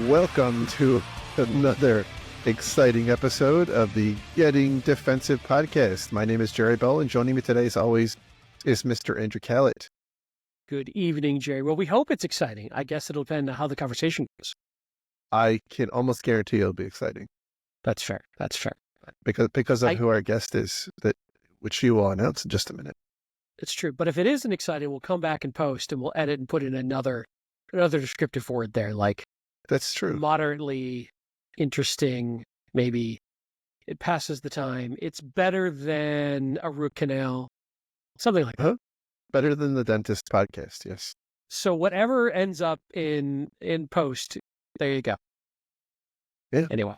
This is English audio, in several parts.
Welcome to another exciting episode of the Getting Defensive podcast. My name is Jerry Bell, and joining me today, as always, is Mr. Andrew Kalat. Good evening, Jerry. Well, we hope it's exciting. I guess it'll depend on how the conversation goes. I can almost guarantee it'll be exciting. That's fair. That's fair. Because of who our guest is, which you will announce in just a minute. It's true. But if it isn't exciting, we'll come back and post, and we'll edit and put in another descriptive word there, like that's true. Moderately interesting, maybe. It passes the time. It's better than a root canal, something like that. Better than the dentist podcast, yes. So whatever ends up in post, there you go. Yeah. Anyway.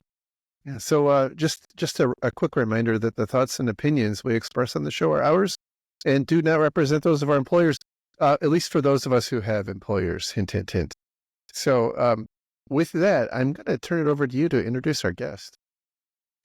Yeah. So just a quick reminder that the thoughts and opinions we express on the show are ours and do not represent those of our employers, at least for those of us who have employers. Hint, hint, hint. So with that, I'm going to turn it over to you to introduce our guest.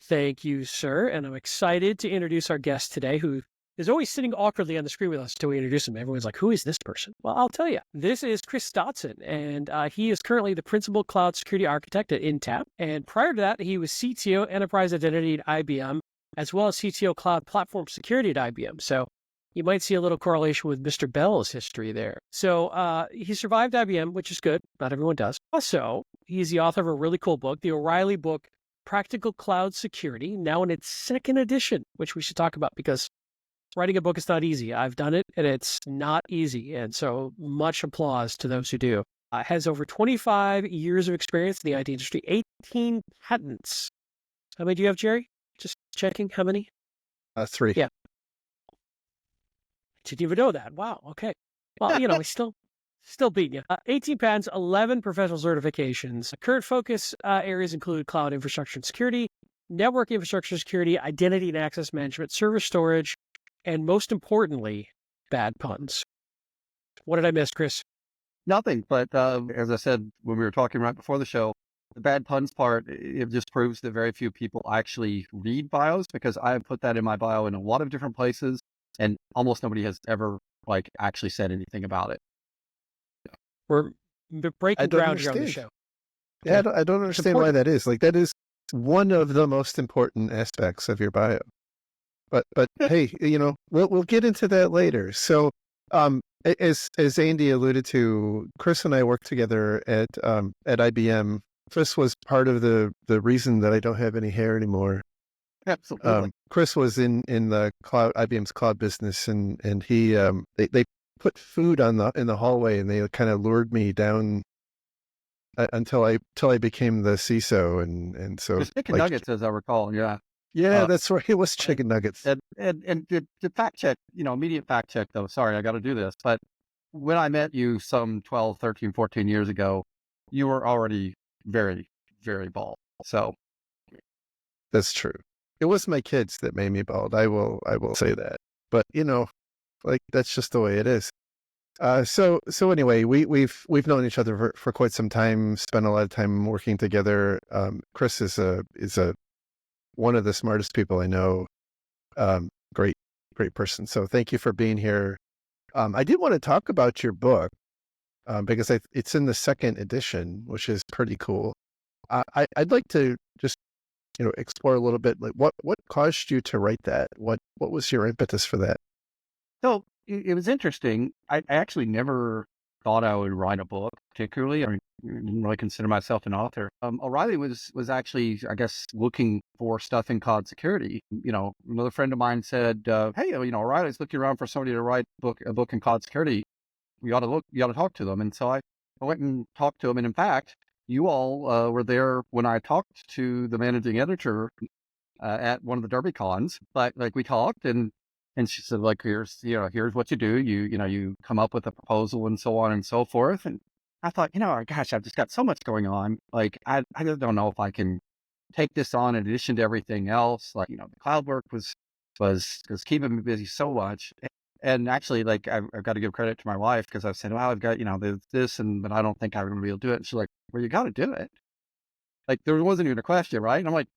Thank you, sir. And I'm excited to introduce our guest today, who is always sitting awkwardly on the screen with us until we introduce him. Everyone's like, who is this person? Well, I'll tell you. This is Chris Dotson, and he is currently the Principal Cloud Security Architect at Intapp. And prior to that, he was CTO Enterprise Identity at IBM, as well as CTO Cloud Platform Security at IBM. So you might see a little correlation with Mr. Bell's history there. So he survived IBM, which is good. Not everyone does. Also, he's the author of a really cool book, the O'Reilly book, Practical Cloud Security, now in its second edition, which we should talk about because writing a book is not easy. I've done it, and it's not easy. And so much applause to those who do. Has over 25 years of experience in the IT industry, 18 patents. How many do you have, Jerry? Just checking. How many? 3. Yeah. Didn't even know that. Wow. Okay. Well, he's still beating you. 18 patents, 11 professional certifications. Current focus areas include cloud infrastructure and security, network infrastructure security, identity and access management, server storage, and most importantly, bad puns. What did I miss, Chris? Nothing, but as I said when we were talking right before the show, the bad puns part, it just proves that very few people actually read bios, because I have put that in my bio in a lot of different places, and almost nobody has ever actually said anything about it. We're breaking ground here on the show. Yeah, I don't understand why that is. That is one of the most important aspects of your bio. But hey, we'll get into that later. So, as Andy alluded to, Chris and I worked together at IBM. Chris was part of the reason that I don't have any hair anymore. Absolutely. Chris was in the IBM's cloud business, and he they put food in the hallway, and they kind of lured me down until I became the CISO, and so chicken nuggets, as I recall. Yeah, that's right. It was chicken nuggets. And to fact check, immediate fact check though. Sorry, I got to do this. But when I met you some 12, 13, 14 years ago, you were already very, very bald. So that's true. It was my kids that made me bald. I will say that. But that's just the way it is. So anyway, we've known each other for quite some time. Spent a lot of time working together. Chris is one of the smartest people I know. Great person. So thank you for being here. I did want to talk about your book because it's in the second edition, which is pretty cool. I'd like to just explore a little bit, like what caused you to write that? What was your impetus for that? So it was interesting. I actually never thought I would write a book, particularly. I didn't really consider myself an author. O'Reilly was actually, I guess, looking for stuff in cloud security. Another friend of mine said, "Hey, O'Reilly's looking around for somebody to write a book in cloud security. You ought to talk to them." And so I went and talked to them. And in fact, you all were there when I talked to the managing editor at one of the Derby cons. But we talked, and she said, here's what you do. You come up with a proposal and so on and so forth. And I thought, gosh, I've just got so much going on. I just don't know if I can take this on in addition to everything else. Like, the cloud work was keeping me busy so much. And actually, like, I've got to give credit to my wife because I said, well, I've got, this, but I don't think I'm going to be able to do it. And she's like, well, you got to do it. Like, there wasn't even a question, right? And I'm like,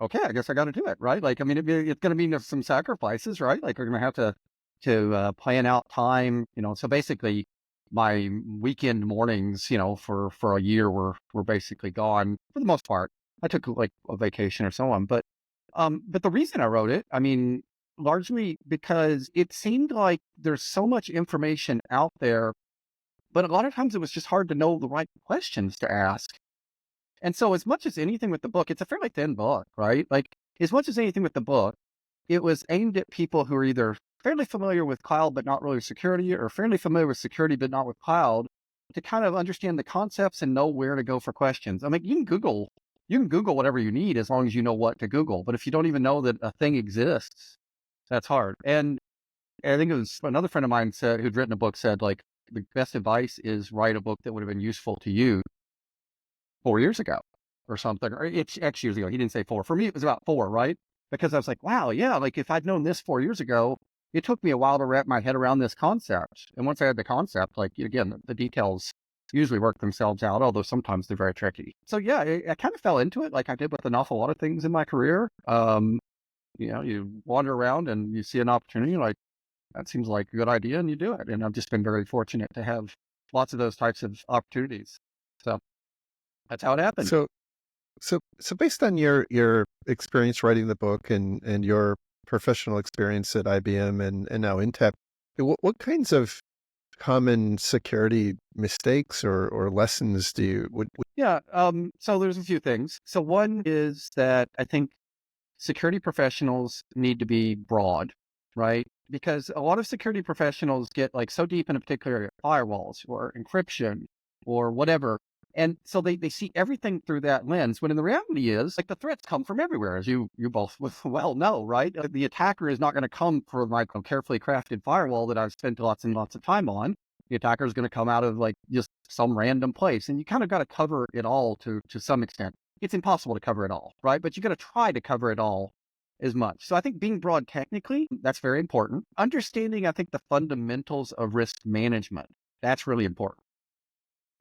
okay, I guess I got to do it, right? Like, I mean, it's going to mean some sacrifices, right? Like, we're going to have to plan out time, So basically, my weekend mornings, for a year were basically gone for the most part. I took like a vacation or so on, but the reason I wrote it, I mean, largely because it seemed like there's so much information out there, but a lot of times it was just hard to know the right questions to ask. And so as much as anything with the book, it's a fairly thin book, right? Like, as much as anything with the book, it was aimed at people who are either fairly familiar with cloud, but not really security, or fairly familiar with security, but not with cloud, to kind of understand the concepts and know where to go for questions. I mean, you can Google whatever you need as long as you know what to Google. But if you don't even know that a thing exists, that's hard. And I think it was another friend of mine who'd written a book said, like, the best advice is write a book that would have been useful to you 4 years ago or something, or it's X years ago. He didn't say 4. For me, it was about 4, right? Because I was like, wow, yeah, like if I'd known this 4 years ago, it took me a while to wrap my head around this concept. And once I had the concept, like, again, the details usually work themselves out, although sometimes they're very tricky. So yeah, I kind of fell into it like I did with an awful lot of things in my career. You wander around and you see an opportunity, like, that seems like a good idea, and you do it. And I've just been very fortunate to have lots of those types of opportunities. So that's how it happened. So based on your experience writing the book and your professional experience at IBM and now Intel, what kinds of common security mistakes or lessons do you would Yeah. So there's a few things. So one is that I think security professionals need to be broad, right? Because a lot of security professionals get like so deep in a particular area, firewalls or encryption or whatever. And so they see everything through that lens, when in the reality is, like, the threats come from everywhere, as you both well know, right? The attacker is not going to come for like a carefully crafted firewall that I've spent lots and lots of time on. The attacker is going to come out of like just some random place, and you kind of got to cover it all to some extent. It's impossible to cover it all, right? But you got to try to cover it all as much. So I think being broad technically, that's very important. Understanding, I think, the fundamentals of risk management, that's really important.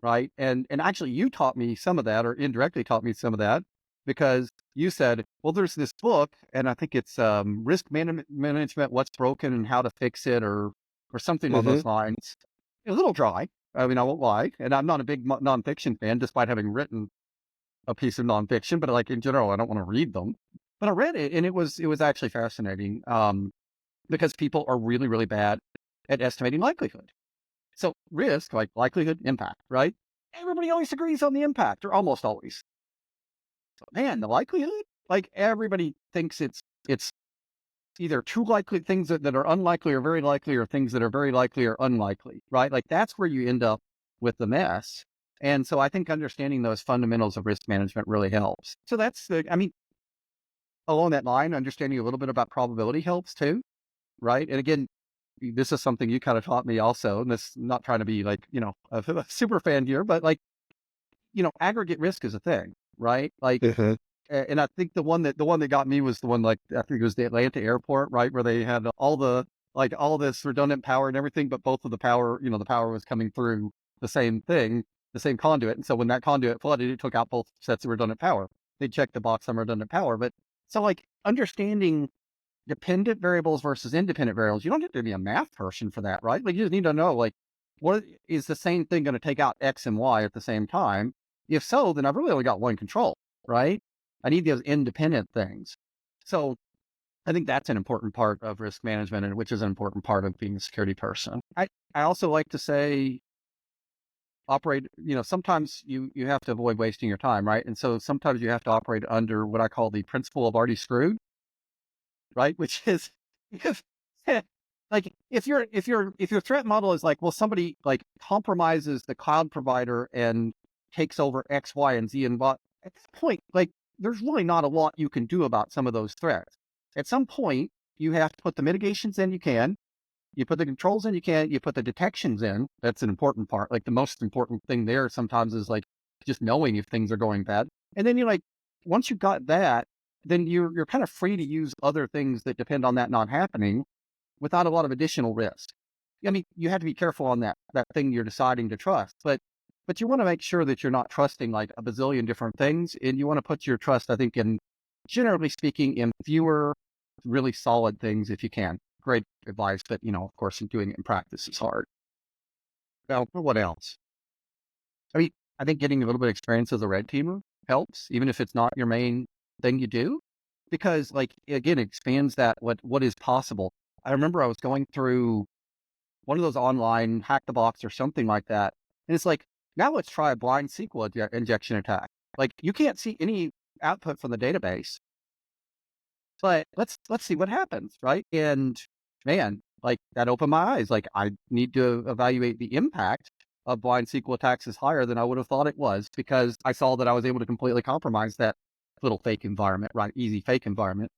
Right. And actually you taught me some of that, or indirectly taught me some of that, because you said, well, there's this book, and I think it's risk management, what's broken and how to fix it, or something along those lines. A little dry. I mean, I won't lie. And I'm not a big nonfiction fan, despite having written a piece of nonfiction, but like in general, I don't want to read them. But I read it, and it was actually fascinating, because people are really, really bad at estimating likelihood. So risk, like likelihood, impact, right? Everybody always agrees on the impact, or almost always. So, man, the likelihood, like, everybody thinks it's either two likely things that are unlikely or very likely, or things that are very likely or unlikely, right? Like, that's where you end up with the mess. And so I think understanding those fundamentals of risk management really helps. So along that line, understanding a little bit about probability helps too, right? And again, this is something you kind of taught me also, and this, not trying to be like, a super fan here, but like, aggregate risk is a thing, right? Like, and I think the one that got me was the one, like, I think it was the Atlanta airport, right? Where they had all this redundant power and everything, but both of the power, the power was coming through the same thing, the same conduit. And so when that conduit flooded, it took out both sets of redundant power. They checked the box on redundant power. But so, like, understanding dependent variables versus independent variables, you don't have to be a math person for that, right? Like, you just need to know, like, what is the same thing going to take out X and Y at the same time? If so, then I've really only got one control, right? I need those independent things. So I think that's an important part of risk management, and which is an important part of being a security person. I also like to say, operate, sometimes you have to avoid wasting your time, right? And so sometimes you have to operate under what I call the principle of already screwed, right? Which is, if like, if your threat model is like, well, somebody like compromises the cloud provider and takes over X, Y, and Z, and what, at that point, like, there's really not a lot you can do about some of those threats. At some point, you have to put the mitigations in, you put the controls in, you put the detections in. That's an important part. Like, the most important thing there sometimes is like just knowing if things are going bad. And then you once you've got that, then you're kind of free to use other things that depend on that not happening without a lot of additional risk. I mean, you have to be careful on that thing you're deciding to trust, but you want to make sure that you're not trusting like a bazillion different things, and you want to put your trust, I think, in generally speaking, in fewer really solid things if you can. Great advice, but of course, doing it in practice is hard. Well, what else? I mean, I think getting a little bit of experience as a red teamer helps, even if it's not your main thing you do, because like again, it expands that what is possible. I remember I was going through one of those online hack the box or something like that, and it's like, now let's try a blind SQL injection attack. Like you can't see any output from the database, but let's see what happens, right? And man, like that opened my eyes. Like I need to evaluate the impact of blind SQL attacks is higher than I would have thought it was, because I saw that I was able to completely compromise that little fake environment, right? Easy fake environment.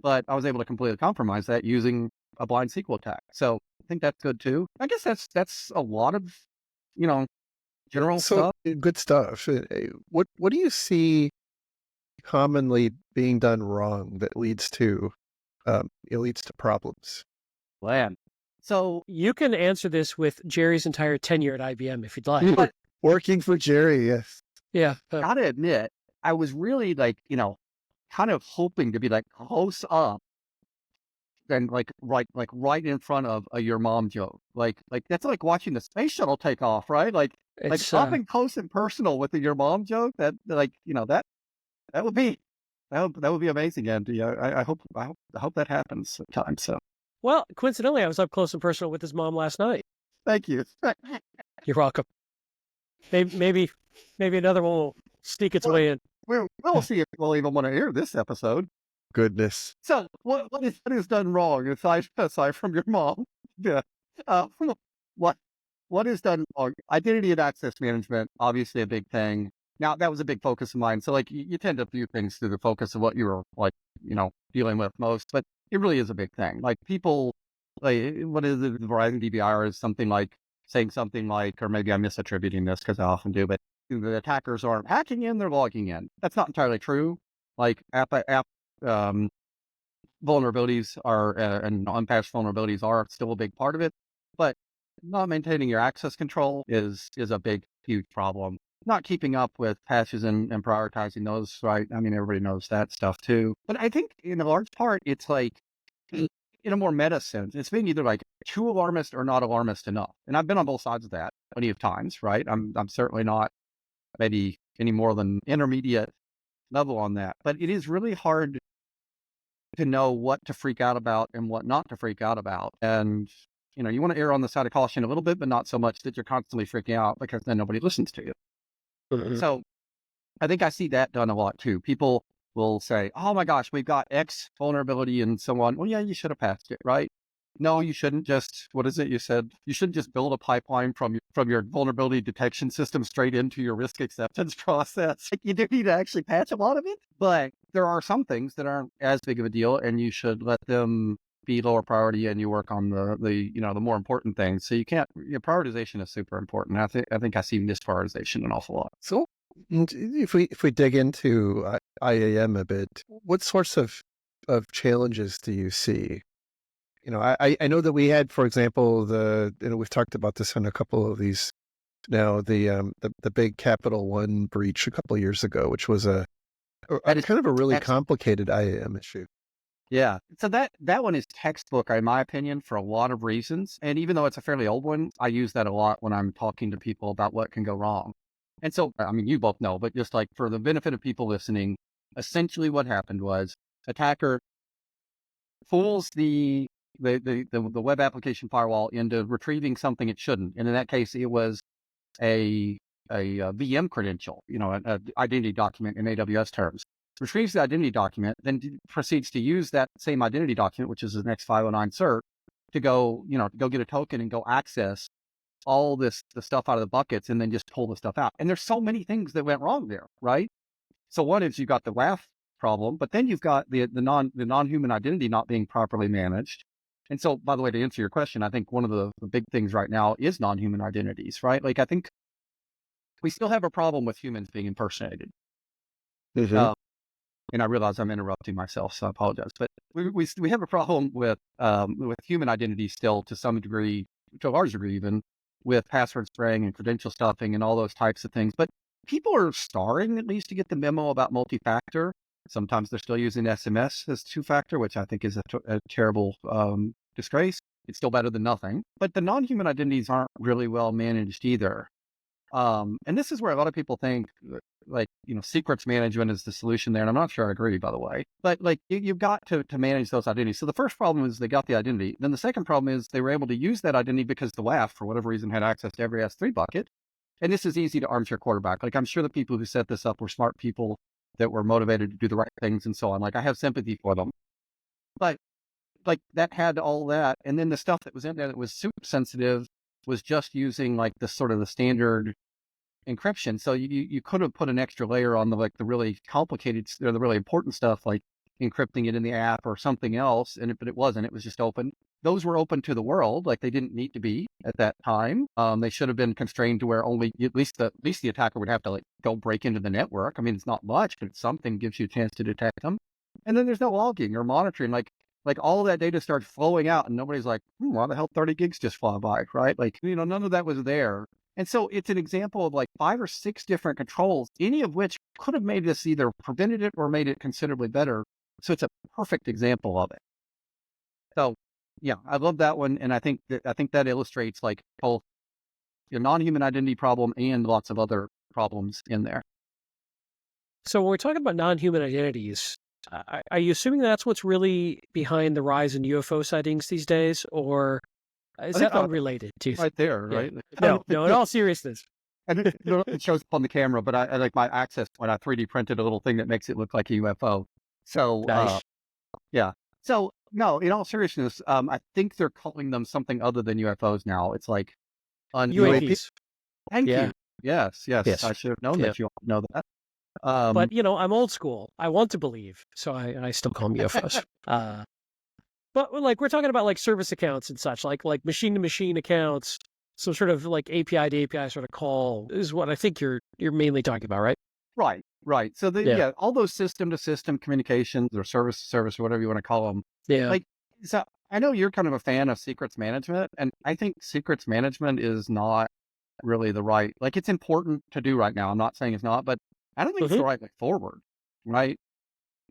But I was able to completely compromise that using a blind SQL attack. So I think that's good too. I guess that's a lot of, general So stuff. good stuff. What do you see commonly being done wrong that leads to problems? Land. So You can answer this with Jerry's entire tenure at IBM if you'd like. But- Working for Jerry, yes. Yeah. gotta admit, I was really like, kind of hoping to be like close up and like right in front of a your mom joke. Like that's like watching the space shuttle take off, right? Like It's up and close and personal with the your mom joke. That like that would be that would be amazing, and I hope that happens sometime. So well, coincidentally, I was up close and personal with his mom last night. thank you. You're welcome. Maybe another one will sneak its way in. We'll see if we'll even want to hear this episode. Goodness. So what is done wrong aside from your mom? Yeah. Uh, what is done wrong? Identity and access management, obviously a big thing. Now that was a big focus of mine. So like you tend to view things through the focus of what you were like, dealing with most, but it really is a big thing. Like people, like what is it? Verizon DBR is something like saying something like, or maybe I'm misattributing this because I often do, but the attackers aren't hacking in, they're logging in. That's not entirely true. Like app vulnerabilities are and unpatched vulnerabilities are still a big part of it, but not maintaining your access control is a big, huge problem. Not keeping up with patches and prioritizing those, right? I mean, everybody knows that stuff too. But I think in a large part, it's like, in a more meta sense, it's being either like too alarmist or not alarmist enough. And I've been on both sides of that plenty of times, right? I'm certainly not maybe any more than intermediate level on that, but it is really hard to know what to freak out about and what not to freak out about. And, you want to err on the side of caution a little bit, but not so much that you're constantly freaking out, because then nobody listens to you. Mhm. So I think I see that done a lot too. People will say, oh my gosh, we've got X vulnerability and so on. Well, yeah, you should have patched it, right? No, you shouldn't just, what is it you said? You shouldn't just build a pipeline from your vulnerability detection system straight into your risk acceptance process. Like, you do need to actually patch a lot of it, but there are some things that aren't as big of a deal, and you should let them be lower priority, and you work on the more important things. So you can't, prioritization is super important. I think I see misprioritization an awful lot. So if we dig into IAM a bit, what sorts of challenges do you see? I know that we had, for example, we've talked about this on a couple of these now, the big Capital One breach a couple of years ago, which was kind of a really complicated IAM issue. Yeah. So that one is textbook, in my opinion, for a lot of reasons. And even though it's a fairly old one, I use that a lot when I'm talking to people about what can go wrong. And so, I mean, you both know, but just like for the benefit of people listening, essentially what happened was attacker fools the web application firewall into retrieving something it shouldn't. And in that case, it was a VM credential, an identity document in AWS terms. Retrieves the identity document, then proceeds to use that same identity document, which is the next 509 cert, to go get a token and go access all the stuff out of the buckets, and then just pull the stuff out. And there's so many things that went wrong there, right? So one is you've got the WAF problem, but then you've got the non-human identity not being properly managed. And so, by the way, to answer your question, I think one of the big things right now is non-human identities, right? Like, I think we still have a problem with humans being impersonated. Mm-hmm. And I realize I'm interrupting myself, so I apologize. But we have a problem with human identity still to some degree, to a large degree even, with password spraying and credential stuffing and all those types of things. But people are starting at least to get the memo about multi-factor. Sometimes they're still using SMS as two-factor, which I think is a terrible disgrace. It's still better than nothing. But the non-human identities aren't really well managed either. And this is where a lot of people think secrets management is the solution there. And I'm not sure I agree, by the way, but you've got to manage those identities. So the first problem is they got the identity. Then the second problem is they were able to use that identity because the WAF, for whatever reason, had access to every S3 bucket. And this is easy to armchair quarterback. I'm sure the people who set this up were smart people that were motivated to do the right things and so on. I have sympathy for them, but that had all that. And then the stuff that was in there that was super sensitive was just using the sort of the standard encryption. So you could have put an extra layer on the really complicated or the really important stuff, like encrypting it in the app or something else. But it wasn't. It was just open. Those were open to the world. They didn't need to be at that time. They should have been constrained to where only at least the attacker would have to go break into the network. I mean, it's not much, but it's something, gives you a chance to detect them. And then there's no logging or monitoring. All of that data starts flowing out, and nobody's like, why the hell 30 gigs just fly by, right? None of that was there. And so it's an example of 5 or 6 different controls, any of which could have made this either prevented it or made it considerably better. So it's a perfect example of it. So yeah, I love that one. And I think that illustrates both your non-human identity problem and lots of other problems in there. So when we're talking about non-human identities, are you assuming that's what's really behind the rise in UFO sightings these days, or is that unrelated to right there, right? Yeah. No, in all seriousness. And it shows up on the camera, but I like my access when I 3D printed a little thing that makes it look like a UFO. So, Nice. yeah. So, no, in all seriousness, I think they're calling them something other than UFOs now. It's UAPs. Thank Yeah. you. Yes. Yes. I should have known that you all know that. But I'm old school. I want to believe, so I still call them UFOs. But we're talking about service accounts and such, like machine to machine accounts, some sort of API to API sort of call is what I think you're mainly talking about, right? Right. So all those system to system communications or service to service or whatever you want to call them. Yeah. So I know you're kind of a fan of secrets management, and I think secrets management is not really the right, it's important to do right now. I'm not saying it's not, but I don't think it's the right way forward, right?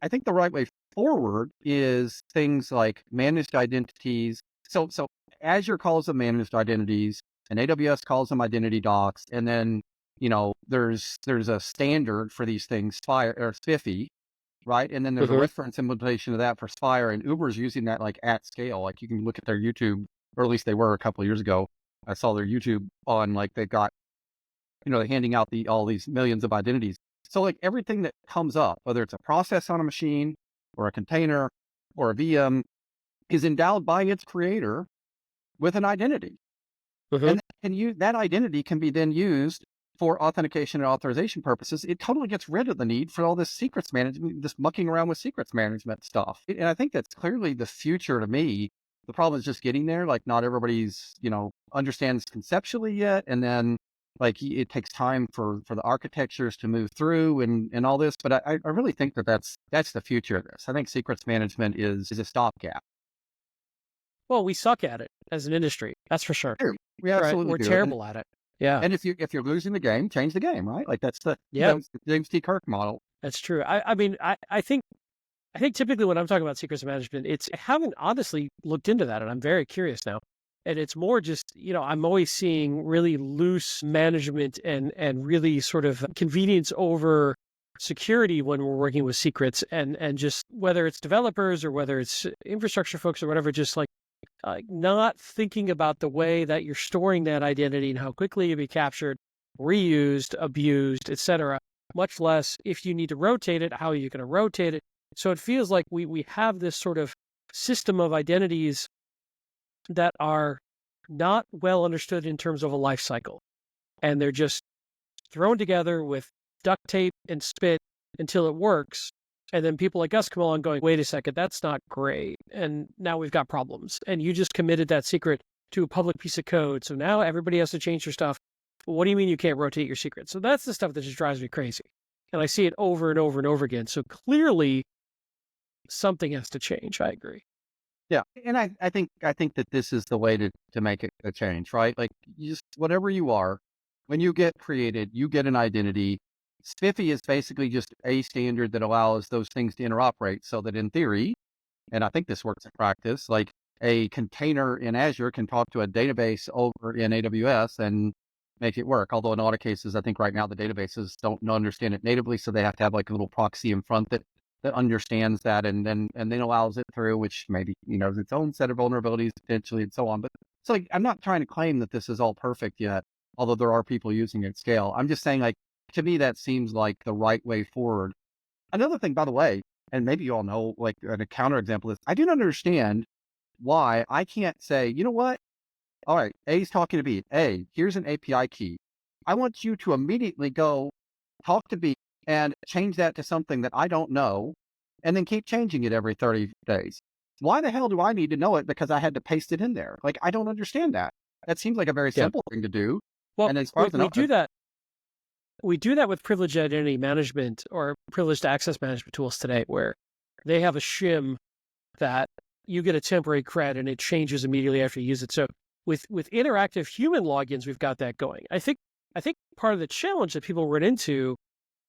I think the right way forward is things like managed identities. So Azure calls them managed identities, and AWS calls them identity docs. And then, there's a standard for these things, Spire or Spiffy, right? And then there's a reference implementation of that for Spire, and Uber's using that at scale. You can look at their YouTube, or at least they were a couple of years ago. I saw their YouTube on they've got, they're handing out all these millions of identities. So everything that comes up, whether it's a process on a machine or a container or a VM, is endowed by its creator with an identity. And that identity can be then used for authentication and authorization purposes. It totally gets rid of the need for all this secrets management, this mucking around with secrets management stuff. And I think that's clearly the future to me. The problem is just getting there. Not everybody's, understands conceptually yet. And then it takes time for the architectures to move through and all this. But I really think that's the future of this. I think secrets management is a stopgap. Well, we suck at it as an industry. That's for sure. We absolutely We're do. terrible at it. Yeah. And if you're losing the game, change the game, right? That's the James T. Kirk model. That's true. I mean, I think typically when I'm talking about secrets management, I haven't honestly looked into that, and I'm very curious now. And it's more just, I'm always seeing really loose management and really sort of convenience over security when we're working with secrets, and just whether it's developers or whether it's infrastructure folks or whatever, just not thinking about the way that you're storing that identity and how quickly it'll be captured, reused, abused, etc. Much less if you need to rotate it, how are you going to rotate it? So it feels like we have this sort of system of identities that are not well understood in terms of a life cycle. And they're just thrown together with duct tape and spit until it works. And then people like us come along going, wait a second, that's not great. And now we've got problems. And you just committed that secret to a public piece of code. So now everybody has to change their stuff. What do you mean you can't rotate your secret? So that's the stuff that just drives me crazy. And I see it over and over and over again. So clearly something has to change. I agree. Yeah. And I think that this is the way to make it a change, right? Like you just whatever you are, when you get created, you get an identity. Spiffy is basically just a standard that allows those things to interoperate so that in theory, and I think this works in practice, like a container in Azure can talk to a database over in AWS and make it work. Although in a lot of cases, I think right now the databases don't understand it natively, so they have to have like a little proxy in front that understands that and then allows it through, which maybe has its own set of vulnerabilities potentially and so on. But so like I'm not trying to claim that this is all perfect yet, although there are people using it at scale. I'm just saying like to me that seems like the right way forward. Another thing, by the way, and maybe you all know, like a counterexample is I do not understand why I can't say, you know what? All right, A is talking to B. A, here's an API key. I want you to immediately go talk to B and change that to something that I don't know, and then keep changing it every 30 days. Why the hell do I need to know it because I had to paste it in there? Like, I don't understand that. That seems like a very Yeah. simple thing to do. Well, And as far as I we know, do that. We do that with privileged identity management or privileged access management tools today, where they have a shim that you get a temporary cred and it changes immediately after you use it. So with interactive human logins, we've got that going. I think part of the challenge that people run into,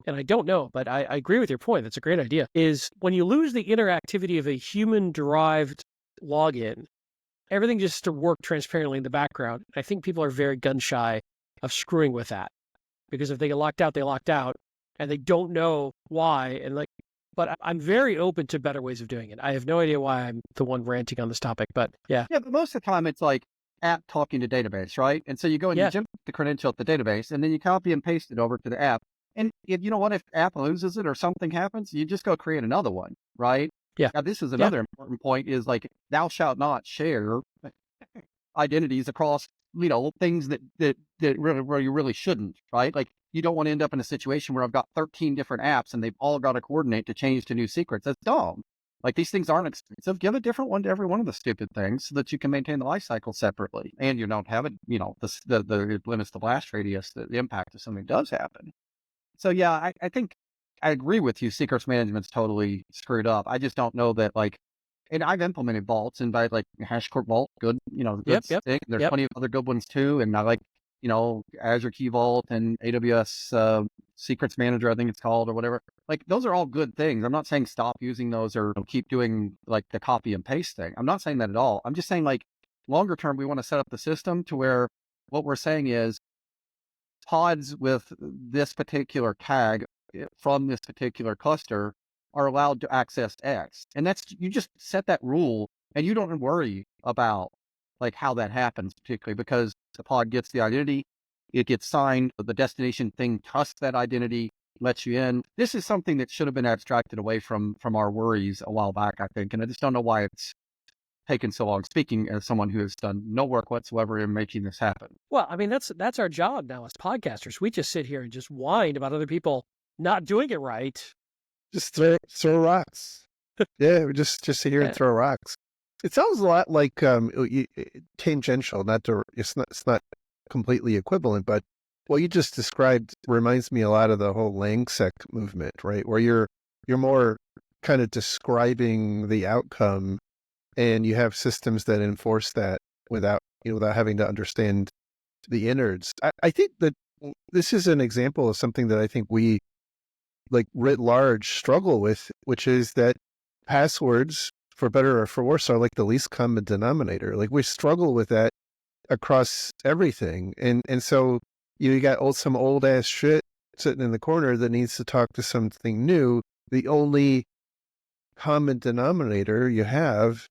and I don't know, but I agree with your point, that's a great idea, is when you lose the interactivity of a human-derived login, everything just to work transparently in the background. I think people are very gun-shy of screwing with that. Because if they get locked out, they locked out, and they don't know why. And but I'm very open to better ways of doing it. I have no idea why I'm the one ranting on this topic, but yeah. Yeah, but most of the time it's like app talking to database, right? And so you go and you jump the credential at the database, and then you copy and paste it over to the app. And if you know what, if app loses it or something happens, you just go create another one, right? Yeah. Now, this is another important point: is like thou shalt not share identities across things that really, where you really shouldn't, right? Like you don't want to end up in a situation where I've got 13 different apps and they've all got to coordinate to change to new secrets. That's dumb. Like these things aren't expensive. Give a different one to every one of the stupid things so that you can maintain the life cycle separately, and you don't have it. It limits the blast radius, the impact if something does happen. So yeah, I think I agree with you. Secrets management's totally screwed up. I just don't know that and I've implemented vaults and by like HashiCorp Vault, good, good thing. There's plenty of other good ones too. And I like, Azure Key Vault and AWS Secrets Manager, I think it's called or whatever. Like those are all good things. I'm not saying stop using those or keep doing like the copy and paste thing. I'm not saying that at all. I'm just saying like longer term, we want to set up the system to where what we're saying is pods with this particular tag from this particular cluster are allowed to access X. And you just set that rule and you don't worry about like how that happens, particularly because the pod gets the identity, it gets signed, the destination thing trusts that identity, lets you in. This is something that should have been abstracted away from our worries a while back, I think. And I just don't know why it's taken so long, speaking as someone who has done no work whatsoever in making this happen. Well, I mean, that's our job now as podcasters. We just sit here and just whine about other people not doing it right. Just throw rocks. Yeah, we just sit here and throw rocks. It sounds a lot like tangential. It's not completely equivalent, but what you just described reminds me a lot of the whole LangSec movement, right? Where you're more kind of describing the outcome, and you have systems that enforce that without having to understand the innards. I think that this is an example of something that I think we, like writ large, struggle with, which is that passwords, for better or for worse, are like the least common denominator. Like we struggle with that across everything. And so you got some old ass shit sitting in the corner that needs to talk to something new. The only common denominator you have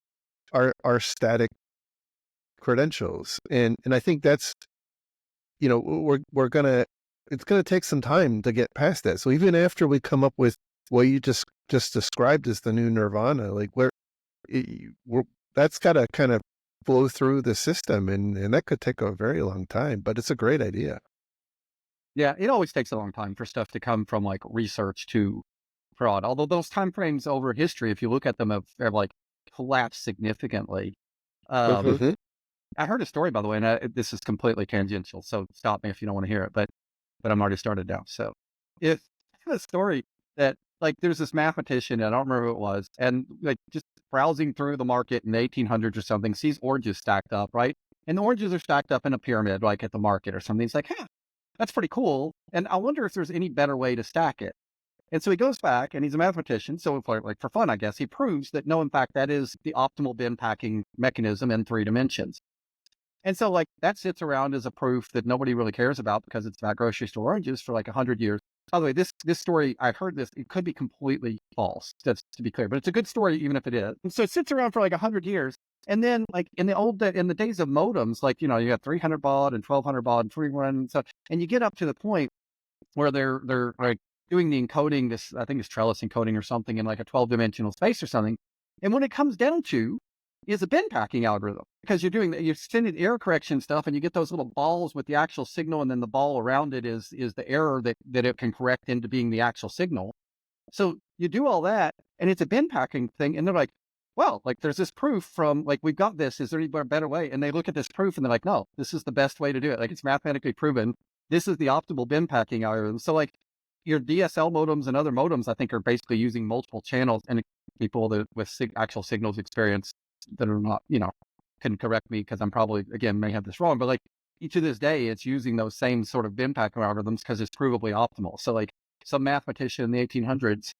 are static credentials. And I think that's, it's gonna take some time to get past that. So even after we come up with what you just described as the new nirvana, like that's gotta kind of flow through the system, and that could take a very long time, but it's a great idea. Yeah, it always takes a long time for stuff to come from like research to prod. Although those timeframes over history, if you look at them, have like collapsed significantly. I heard a story, by the way, and this is completely tangential, so stop me if you don't want to hear it, but I'm already started now. So if a story that like there's this mathematician, I don't remember who it was, and like just browsing through the market in the 1800s or something, sees oranges stacked up, right? And the oranges are stacked up in a pyramid, like at the market or something. He's like, yeah, that's pretty cool. And I wonder if there's any better way to stack it. And so he goes back, and he's a mathematician. So for fun, I guess, he proves that no, in fact, that is the optimal bin packing mechanism in 3 dimensions. And so like that sits around as a proof that nobody really cares about because it's about grocery store oranges for like 100 years. By the way, this story, I've heard this, it could be completely false, just to be clear, but it's a good story even if it is. And so it sits around for like 100 years. And then like in the days of modems, like, you have 300 baud and 1200 baud and 300 and stuff. And you get up to the point where they're like doing the encoding, this, I think it's trellis encoding or something in like a 12-dimensional space or something. And when it comes down to is a bin packing algorithm, because you're sending error correction stuff and you get those little balls with the actual signal, and then the ball around it is the error that it can correct into being the actual signal. So you do all that and it's a bin packing thing. And they're like, well, like there's this proof from like, we've got this, is there any better way? And they look at this proof and they're like, no, this is the best way to do it. Like it's mathematically proven. This is the optimal bin packing algorithm. So like your DSL modems and other modems, I think, are basically using multiple channels, and people that with actual signals experience that are not, can correct me because I'm probably, again, may have this wrong, but like to this day, it's using those same sort of bin packing algorithms because it's provably optimal. So like some mathematician in the 1800s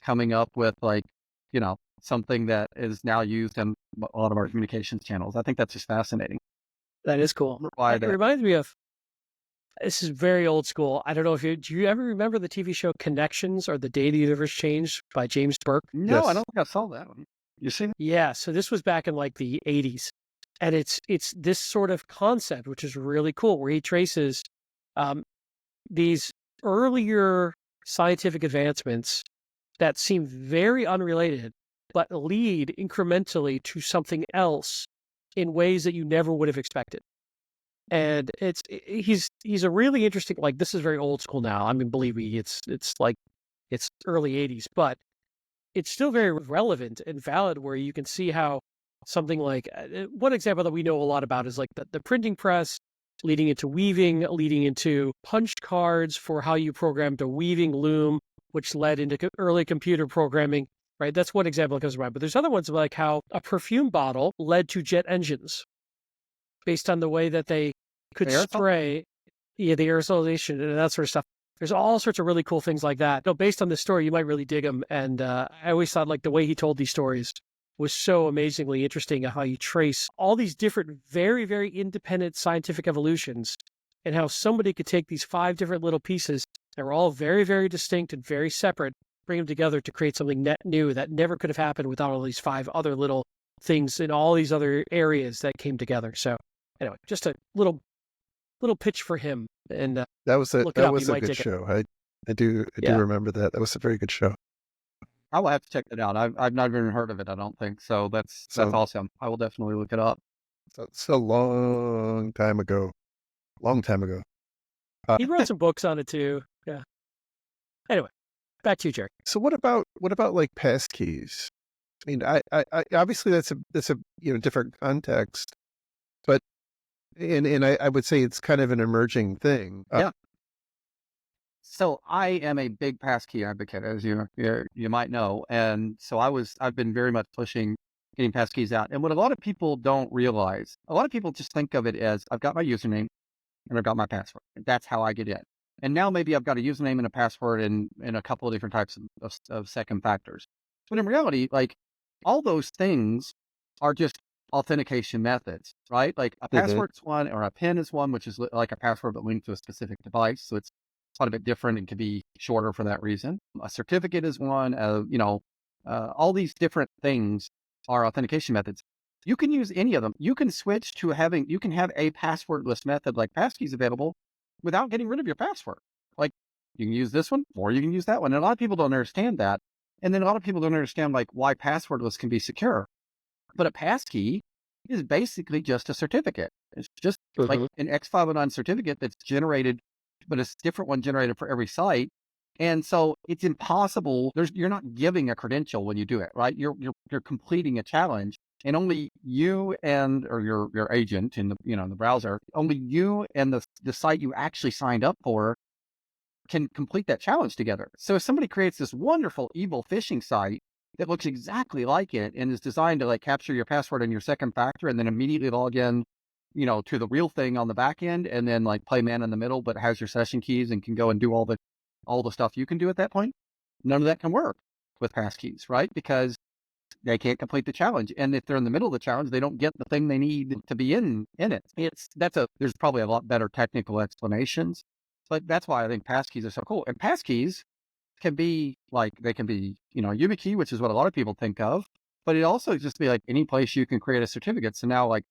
coming up with like, something that is now used in a lot of our communications channels. I think that's just fascinating. That is cool. It reminds me of, this is very old school. I don't know do you ever remember the TV show Connections, or The Day the Universe Changed by James Burke? No, Yes. I don't think I saw that one. You see that? Yeah. So this was back in like the 80s. And it's this sort of concept, which is really cool, where he traces these earlier scientific advancements that seem very unrelated, but lead incrementally to something else in ways that you never would have expected. And he's a really interesting, like, this is very old school now. I mean, believe me, it's like, it's early 80s, but it's still very relevant and valid, where you can see how something like, one example that we know a lot about is like the printing press, leading into weaving, leading into punch cards for how you programmed a weaving loom, which led into early computer programming, right? That's one example that comes to mind. But there's other ones like how a perfume bottle led to jet engines based on the way that they could spray, the aerosolization and that sort of stuff. There's all sorts of really cool things like that. No, based on this story, you might really dig them. And I always thought like the way he told these stories was so amazingly interesting, how you trace all these different, very, very independent scientific evolutions, and how somebody could take these 5 different little pieces that were all very, very distinct and very separate, bring them together to create something net new that never could have happened without all these 5 other little things in all these other areas that came together. So anyway, just a little pitch for him. And that was a good show. I do remember that. That was a very good show. I will have to check it out. I've not even heard of it, I don't think. So that's awesome. I will definitely look it up. So it's a long time ago. He wrote some books on it too. Yeah. Anyway, back to you, Jerry. So what about like passkeys? I mean, I obviously that's a different context, but and I would say it's kind of an emerging thing. Yeah. So I am a big passkey advocate, as you might know, and so I've been very much pushing getting passkeys out. And what a lot of people don't realize, a lot of people just think of it as, I've got my username and I've got my password. That's how I get in. And now maybe I've got a username and a password and a couple of different types of second factors. But in reality, like all those things are just authentication methods, right? Like a password's one, or a PIN is one, which is like a password but linked to a specific device. So it's quite a bit different and can be shorter for that reason. A certificate is one. All these different things are authentication methods. You can use any of them. You can switch to you can have a passwordless method like passkeys available without getting rid of your password. Like you can use this one or you can use that one. And a lot of people don't understand that. And then a lot of people don't understand like why passwordless can be secure. But a passkey is basically just a certificate. It's just like an X509 certificate that's generated, but it's a different one generated for every site. And so it's impossible. You're not giving a credential when you do it, right? You're completing a challenge, and only you or your agent in the the browser, only you and the site you actually signed up for can complete that challenge together. So if somebody creates this wonderful evil phishing site that looks exactly like it and is designed to like capture your password and your second factor and then immediately log in, to the real thing on the back end and then like play man in the middle, but has your session keys and can go and do all the stuff you can do at that point, none of that can work with passkeys, right? Because they can't complete the challenge. And if they're in the middle of the challenge, they don't get the thing they need to be in it. There's probably a lot better technical explanations, but that's why I think passkeys are so cool. And passkeys can be like, they can be, YubiKey, which is what a lot of people think of, but it also just be like any place you can create a certificate. So now like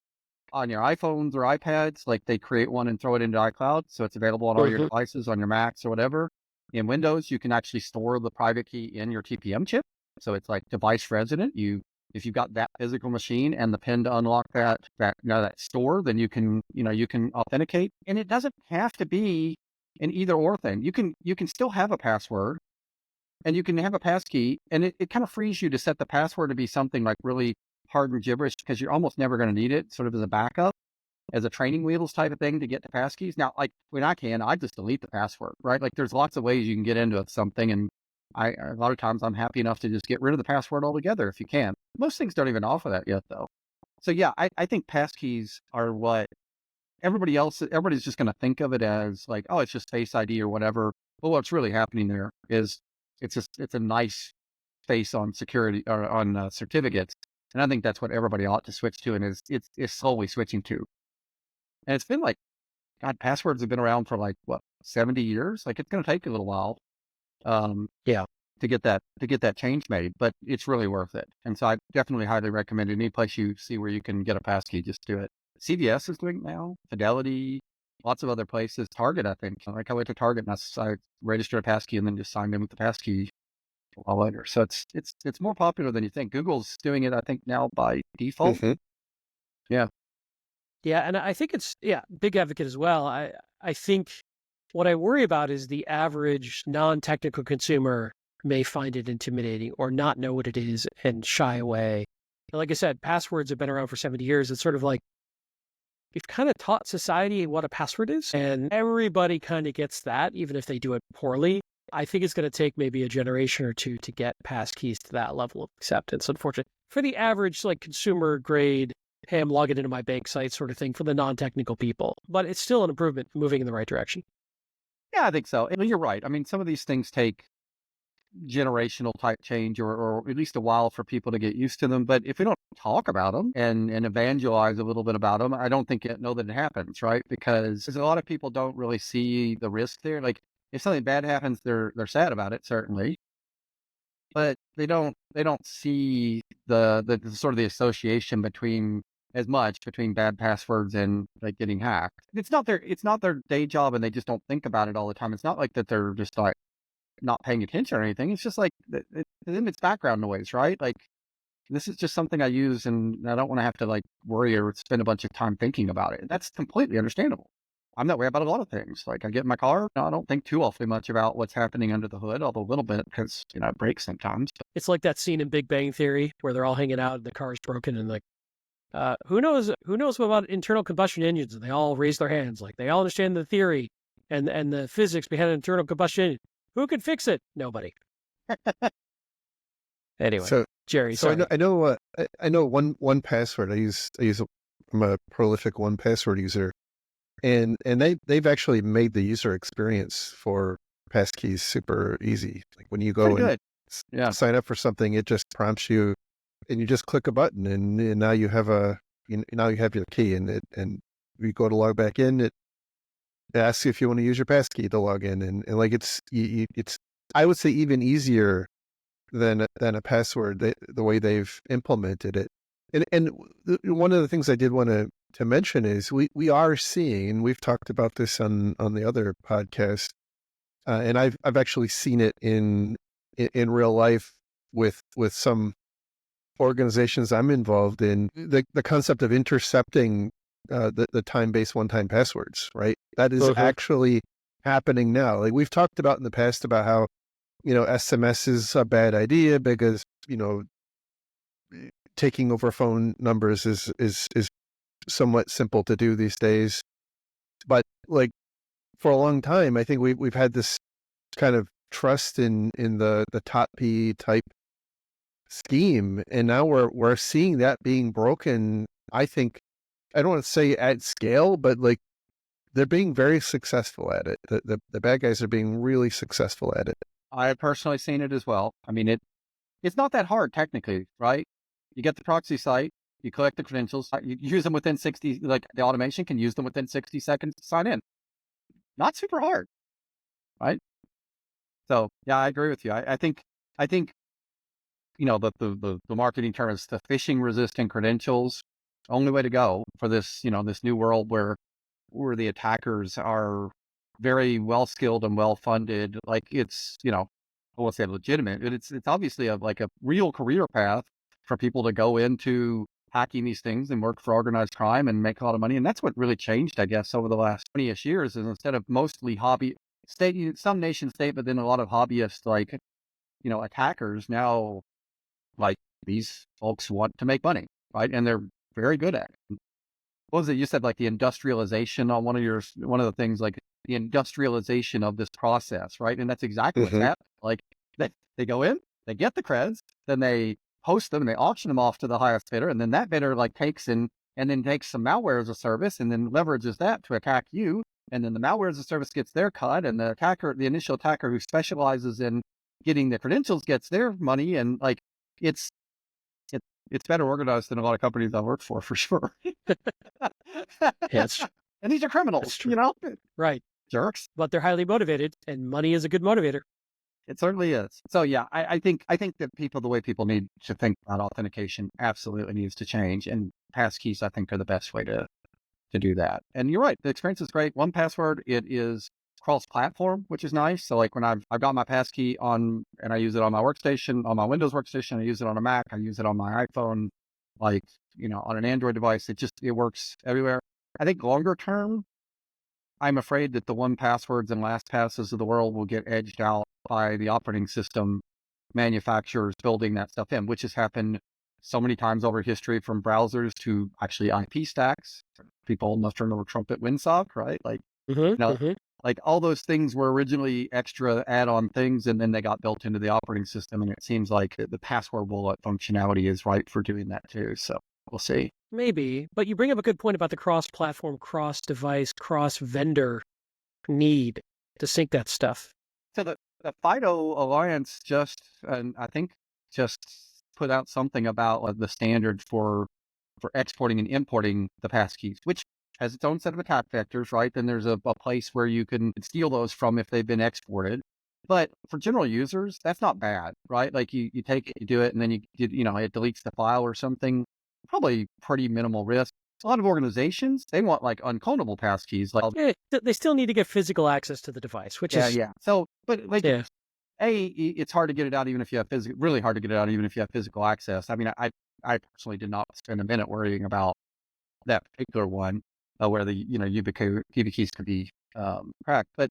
on your iPhones or iPads, like they create one and throw it into iCloud. So it's available on all your devices, on your Macs or whatever. In Windows, you can actually store the private key in your TPM chip. So it's like device resident. If you've got that physical machine and the PIN to unlock that store, then you can authenticate. And it doesn't have to be an either or thing. You can still have a password and you can have a passkey, and it kind of frees you to set the password to be something like really hard and gibberish because you're almost never going to need it, sort of as a backup, as a training wheels type of thing to get to passkeys. Now, like when I just delete the password, right? Like there's lots of ways you can get into something, and a lot of times I'm happy enough to just get rid of the password altogether if you can. Most things don't even offer that yet, though. So yeah, I think passkeys are what everybody's just going to think of it as like, oh, it's just Face ID or whatever. But what's really happening there is it's a nice face on security or on certificates. And I think that's what everybody ought to switch to and is slowly switching to. And it's been like, God, passwords have been around for like, 70 years? Like it's going to take a little while. To get that change made, but it's really worth it. And so I definitely highly recommend it. Any place you see where you can get a passkey, just do it. CVS is doing it now, Fidelity, lots of other places. Target, I think. Like I went to Target and I registered a passkey and then just signed in with the passkey a while later. So it's more popular than you think. Google's doing it, I think, now by default. Yeah. Yeah, and I think it's big advocate as well. I think what I worry about is the average non-technical consumer may find it intimidating or not know what it is and shy away. And like I said, passwords have been around for 70 years. It's sort of like we've kind of taught society what a password is, and everybody kind of gets that, even if they do it poorly. I think it's going to take maybe a generation or two to get passkeys to that level of acceptance, unfortunately. For the average like consumer grade, hey, I'm logging into my bank site sort of thing for the non-technical people. But it's still an improvement, moving in the right direction. Yeah, I think so. And you're right. I mean, some of these things take generational type change or at least a while for people to get used to them. But if we don't talk about them and evangelize a little bit about them, I don't know that it happens, right? Because a lot of people don't really see the risk there. Like if something bad happens, they're sad about it, certainly. But they don't see the sort of the association between bad passwords and like getting hacked. It's not their day job and they just don't think about it all the time. It's not like that they're just like not paying attention or anything. It's just like it's background noise, right? Like this is just something I use and I don't want to have to like worry or spend a bunch of time thinking about it. That's completely understandable. I'm that way about a lot of things. Like I get in my car, I don't think too awfully much about what's happening under the hood, although a little bit because, it breaks sometimes. It's like that scene in Big Bang Theory where they're all hanging out and the car's broken and like, who knows about internal combustion engines? And they all raise their hands. Like they all understand the theory and the physics behind an internal combustion engine. Who could fix it? Nobody. Anyway, so Jerry, so sorry. I know one password. I'm a prolific 1Password user, and they've actually made the user experience for passkeys super easy. Like when you go and sign up for something, it just prompts you, and you just click a button, and now you have your key, and you go to log back in, it asks you if you want to use your passkey to log in, and like it's I would say even easier than a password, the way they've implemented it. And one of the things I did want to mention is we are seeing, we've talked about this on the other podcast, and I've actually seen it in real life with some organizations I'm involved in, the concept of intercepting the time-based one-time passwords, right? That is actually happening now. Like we've talked about in the past about how, SMS is a bad idea because, taking over phone numbers is somewhat simple to do these days. But like for a long time, I think we've had this kind of trust in the top P type scheme, and now we're seeing that being broken. I think, I don't want to say at scale, but like they're being very successful at it. The bad guys are being really successful at it. I have personally seen it as well. I mean, it's not that hard technically, right? You get the proxy site, you collect the credentials, you use them within 60, like the automation can use them within 60 seconds to sign in. Not super hard, right? So yeah, I agree with you. I think, the marketing term is the phishing resistant credentials. Only way to go for this, this new world where the attackers are very well skilled and well funded. Like it's, I won't say legitimate, but it's obviously a real career path for people to go into hacking these things and work for organized crime and make a lot of money. And that's what really changed, I guess, over the last 20-ish years, is instead of mostly hobby state, some nation state, but then a lot of hobbyists, attackers now, like these folks want to make money, right? And they're very good at it. What was it? You said like the industrialization on one of the things, like the industrialization of this process, right? And that's exactly what's happening. Like they go in, they get the creds, then they host them and they auction them off to the highest bidder. And then that bidder takes some malware as a service and then leverages that to attack you. And then the malware as a service gets their cut, and the initial attacker who specializes in getting the credentials gets their money. And it's better organized than a lot of companies I've worked for sure. Yes. And these are criminals, Right. Jerks. But they're highly motivated, and money is a good motivator. It certainly is. So yeah, I think that the way people need to think about authentication absolutely needs to change. And passkeys, I think, are the best way to do that. And you're right, the experience is great. 1Password, it is cross-platform, which is nice. So like when I've got my passkey on, and I use it on my workstation, on my Windows workstation, I use it on a Mac, I use it on my iPhone, on an Android device, it works everywhere. I think longer term, I'm afraid that the 1Passwords and LastPasses of the world will get edged out by the operating system manufacturers building that stuff in, which has happened so many times over history, from browsers to actually IP stacks. People must remember Trumpet WinSock, right? Like all those things were originally extra add-on things, and then they got built into the operating system. And it seems like the password wallet functionality is right for doing that too. So we'll see. Maybe, but you bring up a good point about the cross-platform, cross-device, cross-vendor need to sync that stuff. So the FIDO Alliance just put out something about the standard for exporting and importing the passkeys, which has its own set of attack vectors, right? Then there's a place where you can steal those from if they've been exported. But for general users, that's not bad, right? Like you take it, you do it, and then it deletes the file or something. Probably pretty minimal risk. A lot of organizations, they want unclonable passkeys. They still need to get physical access to the device, which is... Yeah. So, but it's hard to get it out even if you have really hard to get it out even if you have physical access. I mean, I personally did not spend a minute worrying about that particular one where the YubiKeys could be cracked. But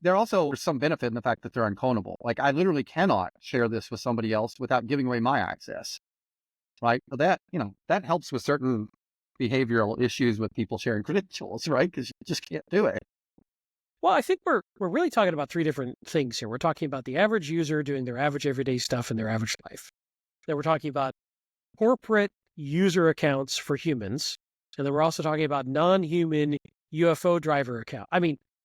there's some benefit in the fact that they're unclonable. Like I literally cannot share this with somebody else without giving away my access, right? So that helps with certain behavioral issues with people sharing credentials, right? Because you just can't do it. Well, I think we're really talking about three different things here. We're talking about the average user doing their average everyday stuff in their average life. Then we're talking about corporate user accounts for humans. And then we're also talking about non-human UFO driver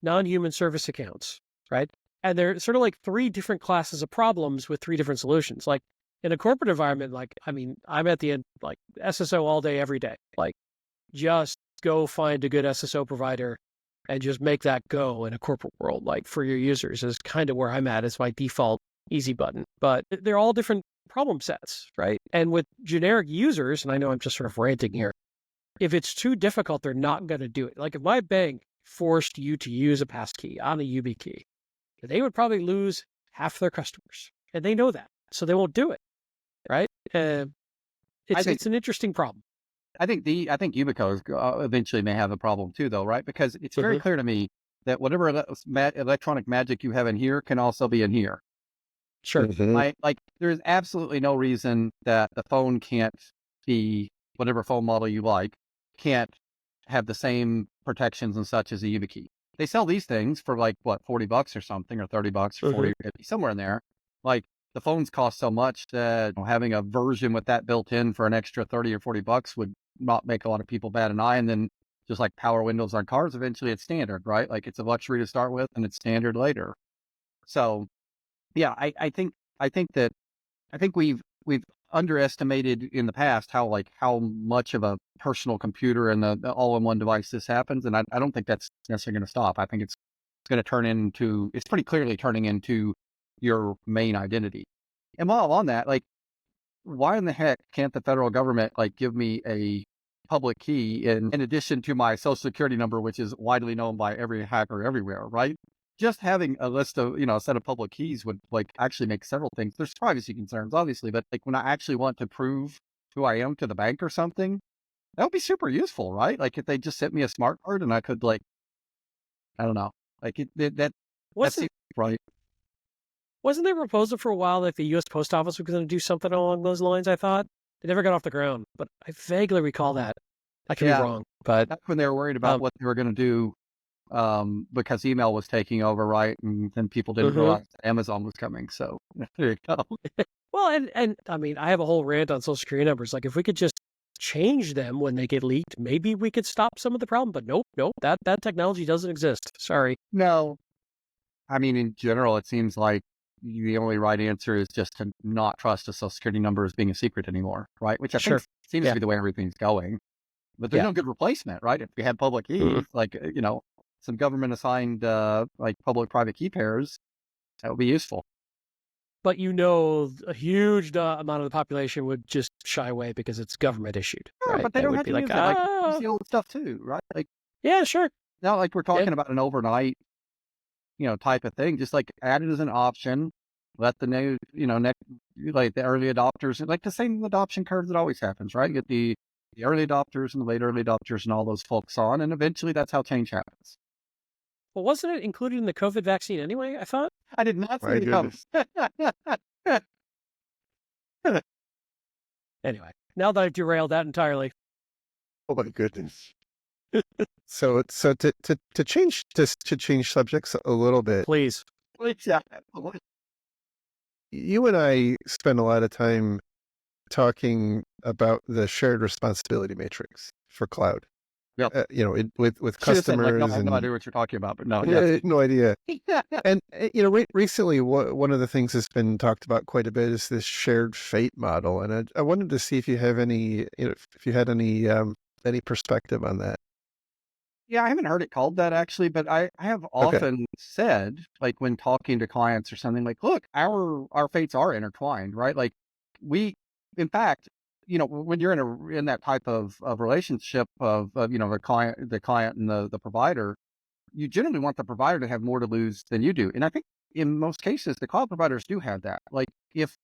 non-human service accounts, right? And they're sort of like three different classes of problems with three different solutions. Like in a corporate environment, I'm at the end, SSO all day, every day. Just go find a good SSO provider and just make that go in a corporate world, for your users is kind of where I'm at. It's my default easy button. But they're all different problem sets, right? And with generic users, and I know I'm just sort of ranting here, if it's too difficult, they're not going to do it. Like if my bank forced you to use a passkey on a YubiKey, they would probably lose half their customers. And they know that. So they won't do it, right? It's an interesting problem. I think Yubico eventually may have a problem too, though, right? Because it's very clear to me that whatever electronic magic you have in here can also be in here. Sure. Like there's absolutely no reason that the phone can't be, whatever phone model you like, can't have the same protections and such as a YubiKey. they sell these things for like what, $40 or something, or $30 or 40 or 50, somewhere in there. Like the phones cost so much that having a version with that built in for an extra 30 or $40 would not make a lot of people bat an eye. And then just like power windows on cars, eventually it's standard, right? Like it's a luxury to start with and it's standard later. So yeah, I think we've underestimated in the past how much of a personal computer and the all-in-one device this happens, and I don't think that's necessarily going to stop. I think it's going to it's pretty clearly turning into your main identity. And while on that, like, why in the heck can't the federal government like give me a public key in addition to my social security number, which is widely known by every hacker everywhere, right? Just having a list of, a set of public keys would like actually make several things. There's privacy concerns, obviously, but like when I actually want to prove who I am to the bank or something, that would be super useful, right? Like if they just sent me a smart card and I could like, I don't know, like that seems right. Wasn't there a proposal for a while that the U.S. Post Office was going to do something along those lines? I thought it never got off the ground, but I vaguely recall that. I could be wrong, but that's when they were worried about what they were going to do. Because email was taking over, right? And then people didn't realize Amazon was coming. So there you go. Well, and I mean, I have a whole rant on social security numbers. Like if we could just change them when they get leaked, maybe we could stop some of the problem. But nope, that technology doesn't exist. Sorry. No. I mean, in general, it seems like the only right answer is just to not trust a social security number as being a secret anymore, right? Which I think seems to be the way everything's going. But there's no good replacement, right? If we had public keys, like, some government assigned like public-private key pairs, that would be useful. But a huge amount of the population would just shy away because it's government issued. Sure, right? but they don't have to use it. Like, you see all the stuff too, right? Like, yeah, sure. Now, like we're talking about an overnight, type of thing. Just like add it as an option. Let the new, like the early adopters, like the same adoption curve that always happens, right? Get the early adopters and the late early adopters and all those folks on, and eventually that's how change happens. Well, wasn't it included in the COVID vaccine anyway, I thought? I did not see it come. Anyway, now that I've derailed that entirely. Oh my goodness. So to change subjects a little bit. Please. You and I spend a lot of time talking about the shared responsibility matrix for cloud. Yeah. With customers. I have no idea what you're talking about, but no. No idea. And recently, one of the things that's been talked about quite a bit is this shared fate model, and I wanted to see if you have any, if you had any perspective on that. Yeah, I haven't heard it called that actually, but I have often said, like when talking to clients or something, like, look, our fates are intertwined, right? Like in fact, when you're in that type of relationship of the client and the provider, you generally want the provider to have more to lose than you do. And I think in most cases, the cloud providers do have that. Like if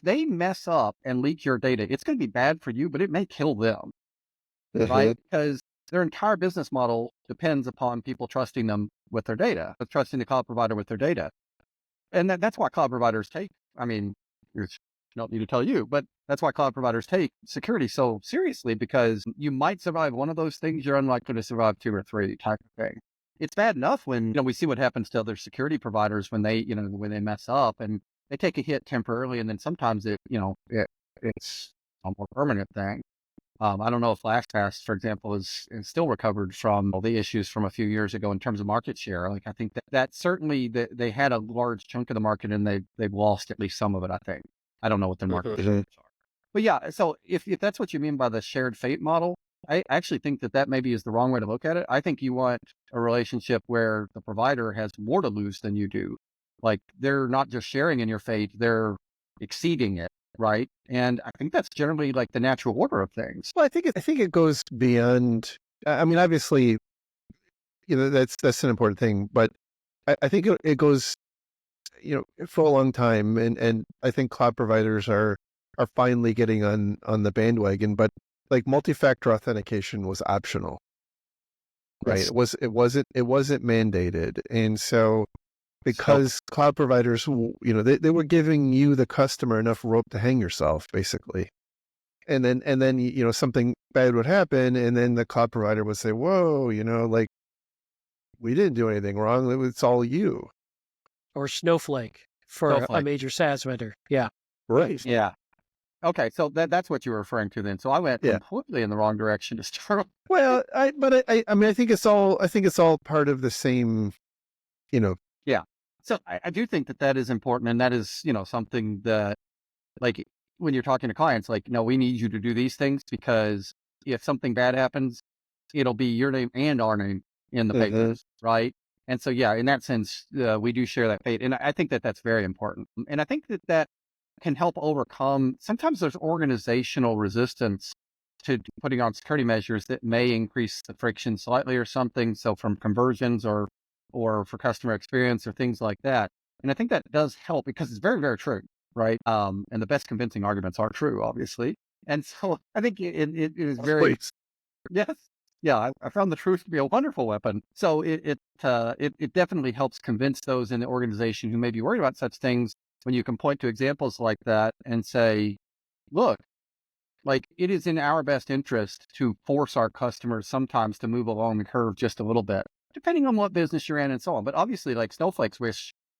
they mess up and leak your data, it's going to be bad for you, but it may kill them, right? Because their entire business model depends upon people trusting them with their data, trusting the cloud provider with their data. And that's why cloud providers take, I mean, don't need to tell you, but that's why cloud providers take security so seriously, because you might survive one of those things, you're unlikely to survive two or three type of thing. It's bad enough when, we see what happens to other security providers when they, when they mess up and they take a hit temporarily. And then sometimes it's a more permanent thing. I don't know if LastPass, for example, is still recovered from all the issues from a few years ago in terms of market share. Like I think that certainly they had a large chunk of the market and they've lost at least some of it, I think. I don't know what their market shares are. But yeah, so if that's what you mean by the shared fate model, I actually think that maybe is the wrong way to look at it. I think you want a relationship where the provider has more to lose than you do. Like they're not just sharing in your fate, they're exceeding it, right? And I think that's generally like the natural order of things. Well, I think it goes beyond. I mean, obviously, that's an important thing, but I think it goes, for a long time, and I think cloud providers are finally getting on the bandwagon. But like multi-factor authentication was optional, right? It wasn't mandated, and so because cloud providers, they were giving you, the customer, enough rope to hang yourself, basically. And then something bad would happen, and then the cloud provider would say, "Whoa, like we didn't do anything wrong. It's all you. Or Snowflake for a Snowflake. major SaaS vendor. Yeah. Right. Yeah. Okay, so that's what you were referring to then. So I went Yeah. completely in the wrong direction to start. Well, I mean, I think it's all part of the same, you know. Yeah. So I do think that is important, and that is, something that, like, when you're talking to clients, like, no, we need you to do these things because if something bad happens, it'll be your name and our name in the papers, right? And so, yeah, in that sense, we do share that fate, and I think that that's very important, and I think that can help overcome. Sometimes there's organizational resistance to putting on security measures that may increase the friction slightly or something. So from conversions or for customer experience or things like that. And I think that does help because it's very, very true, right? And the best convincing arguments are true, obviously. And so I think it is very, Please. yes. Yeah, I found the truth to be a wonderful weapon. So it definitely helps convince those in the organization who may be worried about such things when you can point to examples like that and say, look, like, it is in our best interest to force our customers sometimes to move along the curve just a little bit, depending on what business you're in and so on. But obviously, like, Snowflake's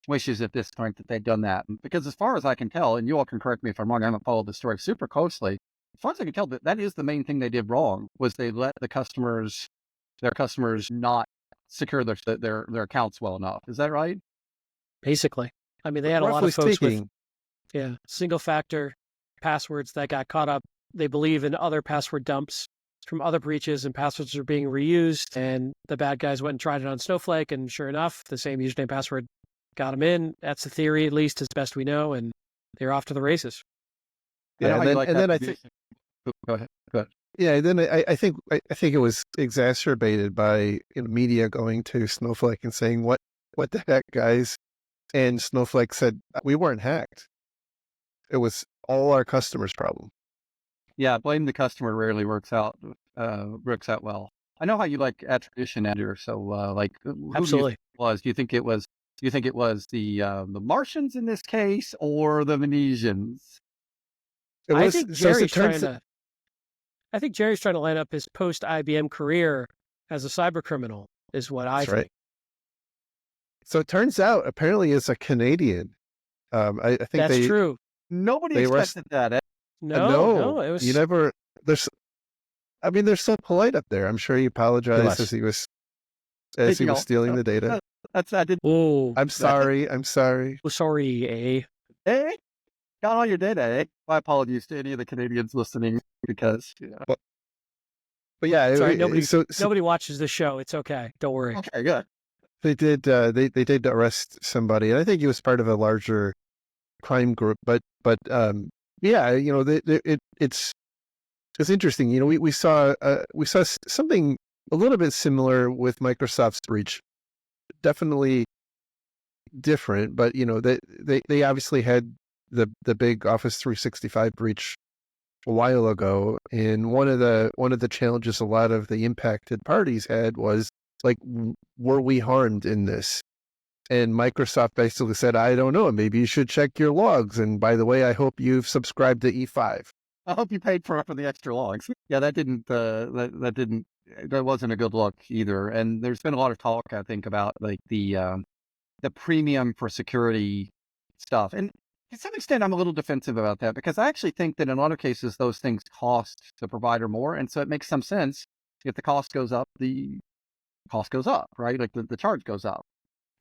wishes at this point that they'd done that, because as far as I can tell, and you all can correct me if I'm wrong, I haven't followed the story super closely. As far as I can tell, that is the main thing they did wrong, was they let their customers not secure their accounts well enough. Is that right? Basically. I mean, they had a lot Roughly of folks speaking, with single factor passwords that got caught up, they believe, in other password dumps from other breaches, and passwords are being reused. And the bad guys went and tried it on Snowflake, and sure enough, the same username password got them in. That's the theory, at least, as best we know, and they're off to the races. yeah, and then I think, Go ahead. Go ahead. yeah, then I think it was exacerbated by media going to Snowflake and saying, what the heck, guys? And Snowflake said, we weren't hacked. It was all our customers' problem. Yeah, blame the customer rarely works out well. I know how you like attribution, Andrew. So, like, who do you Absolutely. think it was? Do you think it was the Martians in this case, or the Venetians? It I was, think so as it Jerry's trying turns, to. I think Jerry's trying to line up his post IBM career as a cyber criminal, is what I That's think. right. So it turns out, apparently, it's a Canadian. I think That's true. Nobody they expected that. No, it was. you never. I mean, they're so polite up there. I'm sure he apologized as he was stealing the data. I did. Oh, I'm sorry. I'm sorry. sorry, eh? Hey, got all your data. Eh? My apologies to any of the Canadians listening, because But yeah, Sorry, so nobody watches this show. It's okay. Don't worry. okay, good. they did. They did arrest somebody, and I think he was part of a larger crime group. But yeah, it's interesting. We saw something a little bit similar with Microsoft's breach. Definitely different, but they obviously had the big Office 365 breach a while ago, and one of the challenges a lot of the impacted parties had was, like, were we harmed in this? And Microsoft basically said, I don't know, maybe you should check your logs, and by the way, I hope you've subscribed to E5. I hope you paid for the extra logs. Yeah, that wasn't a good look either. And there's been a lot of talk, I think, about, like, the premium for security stuff. And to some extent, I'm a little defensive about that, because I actually think that in a lot of cases, those things cost the provider more. And so it makes some sense. If the cost goes up, the cost goes up, right? Like, the charge goes up.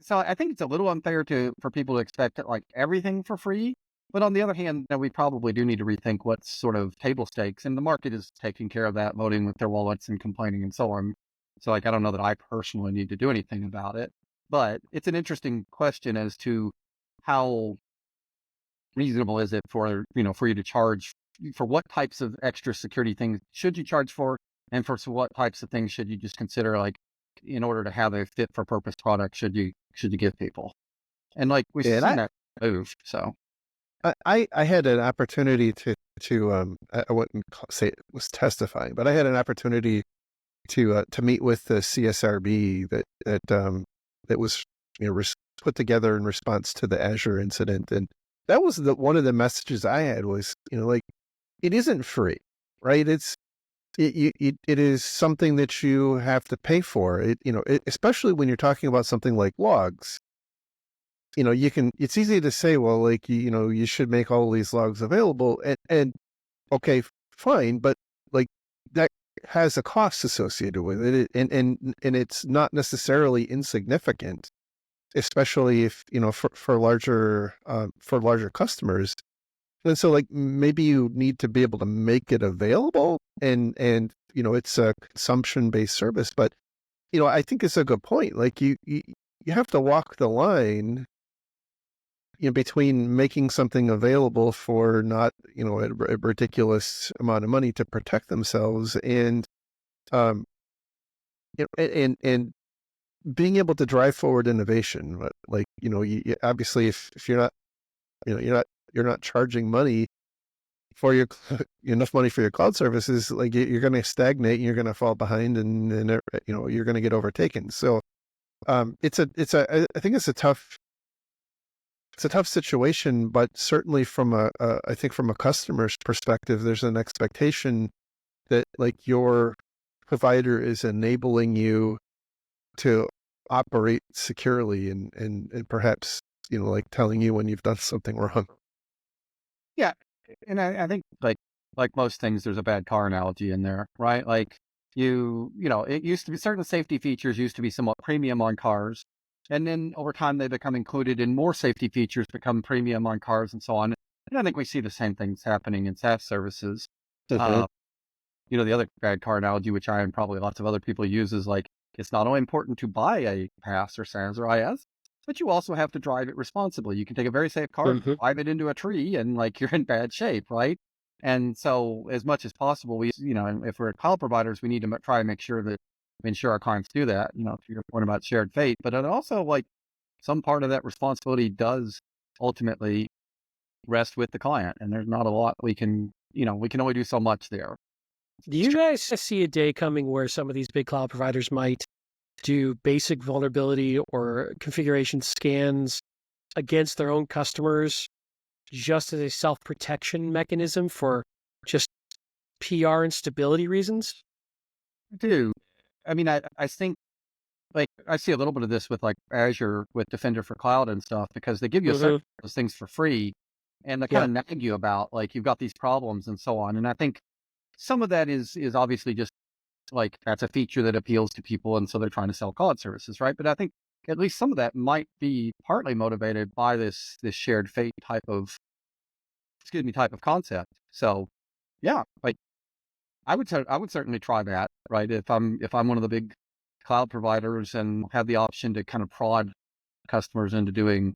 So I think it's a little unfair for people to expect, like, everything for free. But on the other hand, we probably do need to rethink what's sort of table stakes, and the market is taking care of that, voting with their wallets and complaining and so on. So, like, I don't know that I personally need to do anything about it, but it's an interesting question as to how reasonable is it for you to charge for what types of extra security things should you charge for, and for what types of things should you just consider, like, in order to have a fit for purpose product, should you give people? And, like, we've seen that move. So I had an opportunity to I wouldn't say it was testifying, but I had an opportunity to meet with the CSRB that was put together in response to the Azure incident, and that was one of the messages I had was, like, it isn't free, right? it is something that you have to pay for. Especially when you're talking about something like logs. It's easy to say, well, like, you should make all these logs available, and okay, fine, but like that has a cost associated with it, and it's not necessarily insignificant, especially if, for larger customers. And so, like, maybe you need to be able to make it available, and it's a consumption-based service. But I think it's a good point. Like, you have to walk the line, between making something available for not, a ridiculous amount of money to protect themselves, and um, and being able to drive forward innovation. Like, obviously, if you're not, you're not charging money for your enough money for your cloud services, like, you're going to stagnate and you're going to fall behind, and you're going to get overtaken. So I think it's a tough situation, but certainly I think from a customer's perspective, there's an expectation that, like, your provider is enabling you to operate securely, and perhaps, like, telling you when you've done something wrong. Yeah, and I think like most things, there's a bad car analogy in there, right? Like it used to be certain safety features used to be somewhat premium on cars, and then over time they become included in more safety features, become premium on cars, and so on. And I think we see the same things happening in SaaS services. Mhm. The other bad car analogy, which I and probably lots of other people use, is like it's not only important to buy a pass or SaaS or IS, but you also have to drive it responsibly. You can take a very safe car, Mhm. drive it into a tree, and like you're in bad shape, right? And so, as much as possible, if we're cloud providers, we need to try and make sure that we ensure our clients do that. To your point about shared fate, but it also, like, some part of that responsibility does ultimately rest with the client, and there's not a lot we can, we can only do so much there. Do you guys see a day coming where some of these big cloud providers might do basic vulnerability or configuration scans against their own customers just as a self-protection mechanism for just PR and stability reasons? I do. I mean, I think, like, I see a little bit of this with like Azure with Defender for Cloud and stuff, because they give you a set Mhm. of those things for free, and they kind Yep. of nag you about, like, you've got these problems and so on. And I think some of that is obviously just like that's a feature that appeals to people, and so they're trying to sell cloud services, right? But I think at least some of that might be partly motivated by this shared fate type of concept. So yeah, like I would certainly try that, right? If I'm one of the big cloud providers and have the option to kind of prod customers into doing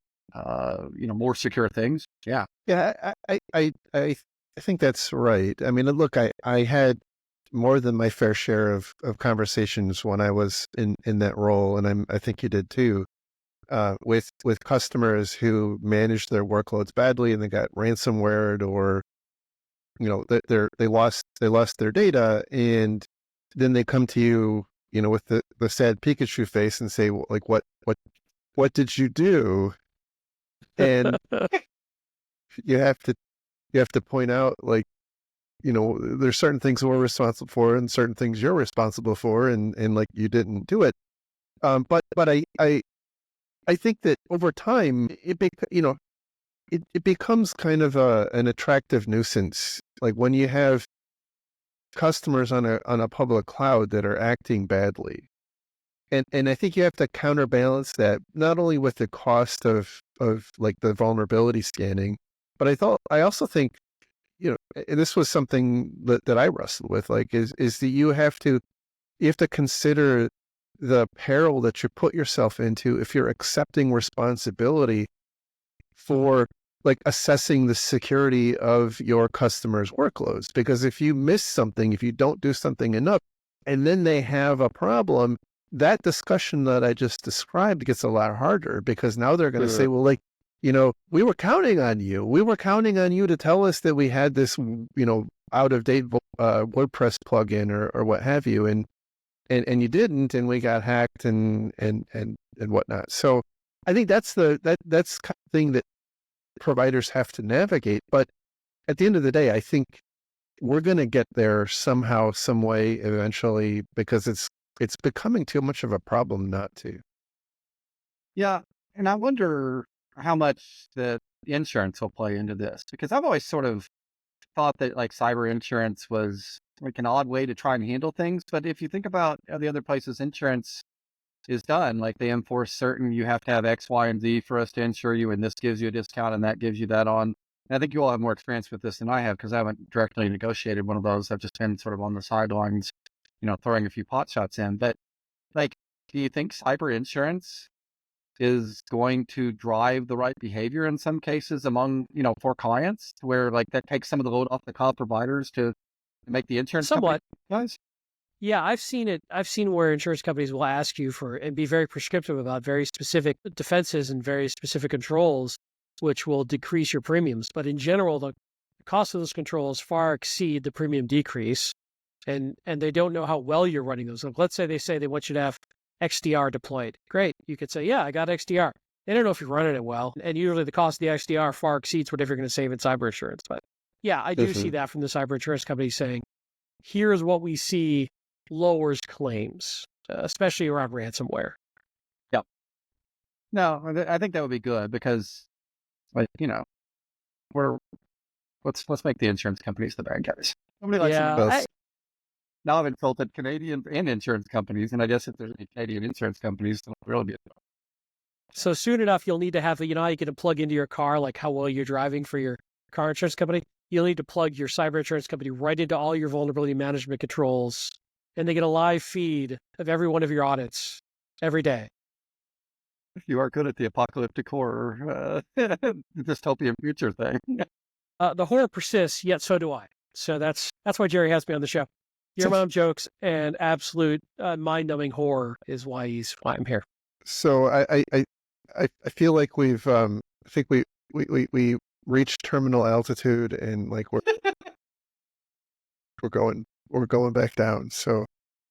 more secure things. Yeah. Yeah, I think that's right. I mean, look, I had more than my fair share of conversations when I was in that role, and I think you did too, with customers who managed their workloads badly and they got ransomware, or they lost their data, and then they come to you, with the sad Pikachu face and say, well, like, what did you do? And you have to point out, like, there's certain things we're responsible for and certain things you're responsible for, and like, you didn't do it. But I think that over time it becomes kind of an attractive nuisance. Like, when you have customers on a public cloud that are acting badly. And I think you have to counterbalance that, not only with the cost of like the vulnerability scanning, but I also think, and this was something that I wrestled with, like, is that you have to consider the peril that you put yourself into if you're accepting responsibility for, like, assessing the security of your customers' workloads. Because if you miss something, if you don't do something enough, and then they have a problem, that discussion that I just described gets a lot harder, because now they're going to say, well, like, we were counting on you. We were counting on you to tell us that we had this, out of date WordPress plugin, or what have you. And you didn't, and we got hacked and whatnot. So I think that's that's kind of thing that providers have to navigate. But at the end of the day, I think we're going to get there somehow, some way, eventually, because it's becoming too much of a problem not to. Yeah. And I wonder how much the insurance will play into this, because I've always sort of thought that like cyber insurance was like an odd way to try and handle things. But if you think about the other places insurance is done, like they enforce certain, you have to have X, Y, and Z for us to insure you, and this gives you a discount and that gives you that on. And I think you all have more experience with this than I have, because I haven't directly negotiated one of those. I've just been sort of on the sidelines, throwing a few pot shots in. But like, do you think cyber insurance is going to drive the right behavior in some cases among, for clients, where like that takes some of the load off the cloud providers to make the insurance Somewhat. guys? Yeah, I've seen it. I've seen where insurance companies will ask you for and be very prescriptive about very specific defenses and very specific controls, which will decrease your premiums. But in general, the cost of those controls far exceed the premium decrease, and they don't know how well you're running those. Like, let's say they want you to have XDR deployed. Great. You could say, yeah, I got XDR. They don't know if you're running it well. And usually the cost of the XDR far exceeds whatever you're going to save in cyber insurance. But yeah, I do see that from the cyber insurance companies saying, here's what we see lowers claims, especially around ransomware. Yep. No, I think that would be good, because like, let's make the insurance companies the bad guys. Nobody likes them. Now I've insulted Canadian and insurance companies, and I guess if there's any Canadian insurance companies, it'll really be. So soon enough, you'll need to have, how you get to plug into your car, like how well you're driving for your car insurance company. You'll need to plug your cyber insurance company right into all your vulnerability management controls, and they get a live feed of every one of your audits every day. You are good at the apocalyptic horror, dystopian future thing. The horror persists, yet so do I. So that's why Jerry has me on the show. Your mom jokes and absolute mind-numbing horror is why I'm here. So I feel like we've I think we reached terminal altitude, and like we're going back down. So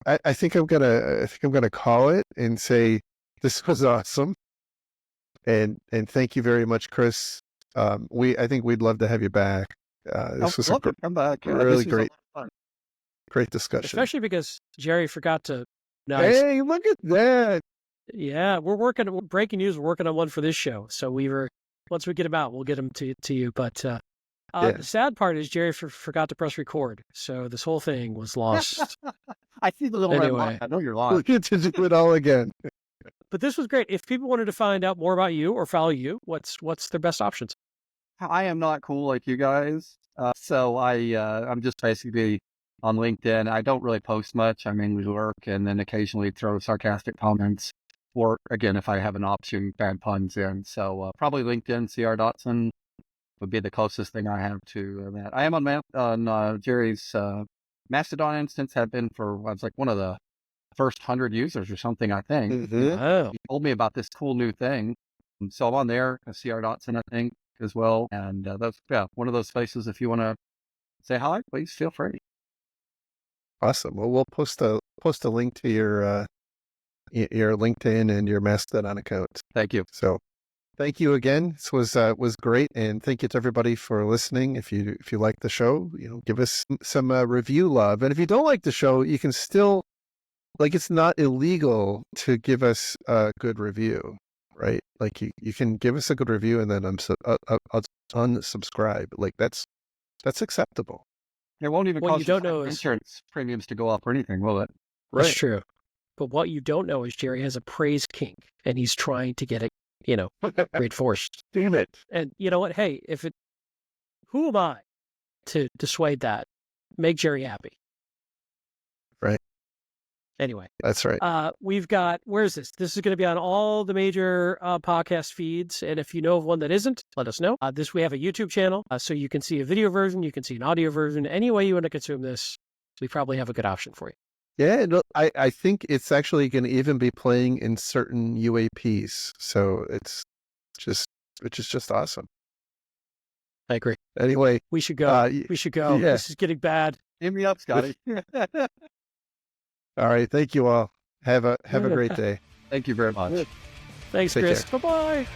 I think I'm gonna call it and say this was awesome, and thank you very much, Chris. I think we'd love to have you back. This was come back. Really great discussion. Especially because Jerry forgot to. Hey, look at that! Yeah, breaking news. We're working on one for this show. So once we get him out, we'll get him to you. But the sad part is Jerry forgot to press record. So this whole thing was lost. I see the little red line. I know you're lying. We'll get to do it all again. But this was great. If people wanted to find out more about you or follow you, what's their best options? I am not cool like you guys. So I'm just basically on LinkedIn. I don't really post much. I mainly work, and then occasionally throw sarcastic comments, or again, if I have an option, bad puns in. So probably LinkedIn, CR Dotson would be the closest thing I have to that. I am on Jerry's Mastodon instance. Have been for, I was like one of the first 100 users or something, I think. Mm-hmm. Oh. He told me about this cool new thing. So I'm on there, CR Dotson, I think, as well. And that's one of those spaces. If you want to say hi, please feel free. Awesome. Well, we'll post a link to your LinkedIn and your Mastodon account. Thank you. So, thank you again. This was great, and thank you to everybody for listening. If you like the show, give us some review love, and if you don't like the show, you can still, like, it's not illegal to give us a good review, right? Like you can give us a good review and then unsubscribe. Like that's acceptable. It won't even What cost you don't you know is insurance premiums to go up or anything, will it? Right. That's true. But what you don't know is Jerry has a praise kink, and he's trying to get it, great force. Damn it. And you know what? Hey, who am I to dissuade that? Make Jerry happy. Right. Anyway. That's right. We've got, where is this? This is going to be on all the major podcast feeds. And if you know of one that isn't, let us know. We have a YouTube channel, so you can see a video version, you can see an audio version. Any way you want to consume this, we probably have a good option for you. Yeah, no, I think it's actually going to even be playing in certain UAPs. So it's just awesome. I agree. Anyway, we should go. We should go. Yeah. This is getting bad. Hit me up, Scotty. All right. Thank you all. Have a great day. Thank you very much. Thanks, Take Chris. care. Bye-bye.